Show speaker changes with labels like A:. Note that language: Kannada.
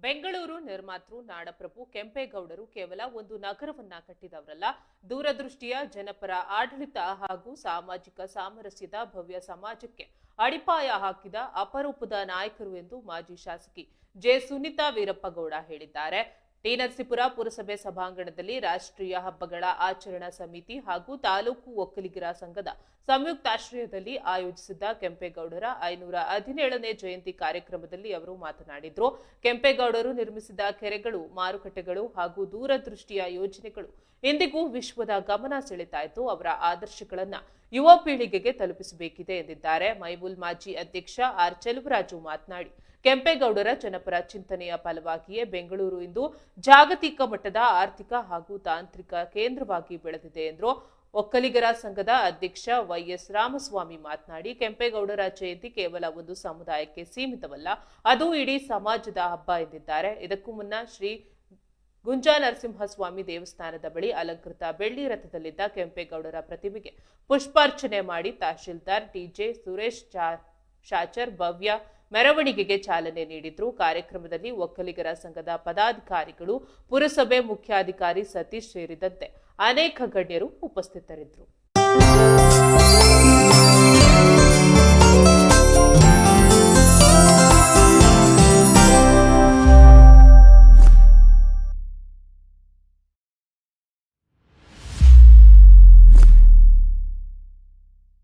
A: ಬೆಂಗಳೂರು ನಿರ್ಮಾತೃ ನಾಡಪ್ರಭು ಕೆಂಪೇಗೌಡರು ಕೇವಲ ಒಂದು ನಗರವನ್ನ ಕಟ್ಟಿದವರಲ್ಲ, ದೂರದೃಷ್ಟಿಯ ಜನಪರ ಆಡಳಿತ ಹಾಗೂ ಸಾಮಾಜಿಕ ಸಾಮರಸ್ಯದ ಭವ್ಯ ಸಮಾಜಕ್ಕೆ ಅಡಿಪಾಯ ಹಾಕಿದ ಅಪರೂಪದ ನಾಯಕರು ಎಂದು ಮಾಜಿ ಶಾಸಕಿ ಜೆ ಸುನೀತಾ ವೀರಪ್ಪಗೌಡ ಹೇಳಿದ್ದಾರೆ. ಟಿ ನರಸೀಪುರ ಪುರಸಭೆ ಸಭಾಂಗಣದಲ್ಲಿ ರಾಷ್ಟ್ರೀಯ ಹಬ್ಬಗಳ ಆಚರಣಾ ಸಮಿತಿ ಹಾಗೂ ತಾಲೂಕು ಒಕ್ಕಲಿಗರ ಸಂಘದ ಸಂಯುಕ್ತಾಶ್ರಯದಲ್ಲಿ ಆಯೋಜಿಸಿದ್ದ ಕೆಂಪೇಗೌಡರ 517ನೇ ಜಯಂತಿ ಕಾರ್ಯಕ್ರಮದಲ್ಲಿ ಅವರು ಮಾತನಾಡಿದರು. ಕೆಂಪೇಗೌಡರು ನಿರ್ಮಿಸಿದ ಕೆರೆಗಳು, ಮಾರುಕಟ್ಟೆಗಳು ಹಾಗೂ ದೂರದೃಷ್ಟಿಯ ಯೋಜನೆಗಳು ಇಂದಿಗೂ ವಿಶ್ವದ ಗಮನ ಸೆಳೆತಾಯಿತು. ಅವರ ಆದರ್ಶಗಳನ್ನ ಯುವ ಪೀಳಿಗೆಗೆ ತಲುಪಿಸಬೇಕಿದೆ ಎಂದಿದ್ದಾರೆ. ಮೈಬೂಲ್ ಮಾಜಿ ಅಧ್ಯಕ್ಷ ಆರ್ ಚೆಲುವರಾಜು ಮಾತನಾಡಿ, ಕೆಂಪೇಗೌಡರ ಜನಪರ ಚಿಂತನೆಯ ಫಲವಾಗಿಯೇ ಬೆಂಗಳೂರು ಇಂದು ಜಾಗತಿಕ ಮಟ್ಟದ ಆರ್ಥಿಕ ಹಾಗೂ ತಾಂತ್ರಿಕ ಕೇಂದ್ರವಾಗಿ ಬೆಳೆದಿದೆ ಎಂದರು. ಒಕ್ಕಲಿಗರ ಸಂಘದ ಅಧ್ಯಕ್ಷ ವೈಎಸ್ ರಾಮಸ್ವಾಮಿ ಮಾತನಾಡಿ, ಕೆಂಪೇಗೌಡರ ಜಯಂತಿ ಕೇವಲ ಒಂದು ಸಮುದಾಯಕ್ಕೆ ಸೀಮಿತವಲ್ಲ, ಅದು ಇಡೀ ಸಮಾಜದ ಹಬ್ಬ ಎಂದಿದ್ದಾರೆ. ಇದಕ್ಕೂ ಮುನ್ನ ಶ್ರೀ ಗುಂಜಾ ನರಸಿಂಹಸ್ವಾಮಿ ದೇವಸ್ಥಾನದ ಬಳಿ ಅಲಂಕೃತ ಬೆಳ್ಳಿ ರಥದಲ್ಲಿದ್ದ ಕೆಂಪೇಗೌಡರ ಪ್ರತಿಮೆಗೆ ಪುಷ್ಪಾರ್ಚನೆ ಮಾಡಿ ತಹಶೀಲ್ದಾರ್ ಟಿಜೆ ಸುರೇಶ್ ಶಾಚರ್ ಭವ್ಯ ಮೆರವಣಿಗೆಗೆ ಚಾಲನೆ ನೀಡಿದ್ರು. ಕಾರ್ಯಕ್ರಮದಲ್ಲಿ ಒಕ್ಕಲಿಗರ ಸಂಘದ ಪದಾಧಿಕಾರಿಗಳು, ಪುರಸಭೆ ಮುಖ್ಯಾಧಿಕಾರಿ ಸತೀಶ್ ಸೇರಿದಂತೆ ಅನೇಕ ಗಣ್ಯರು ಉಪಸ್ಥಿತರಿದ್ದರು.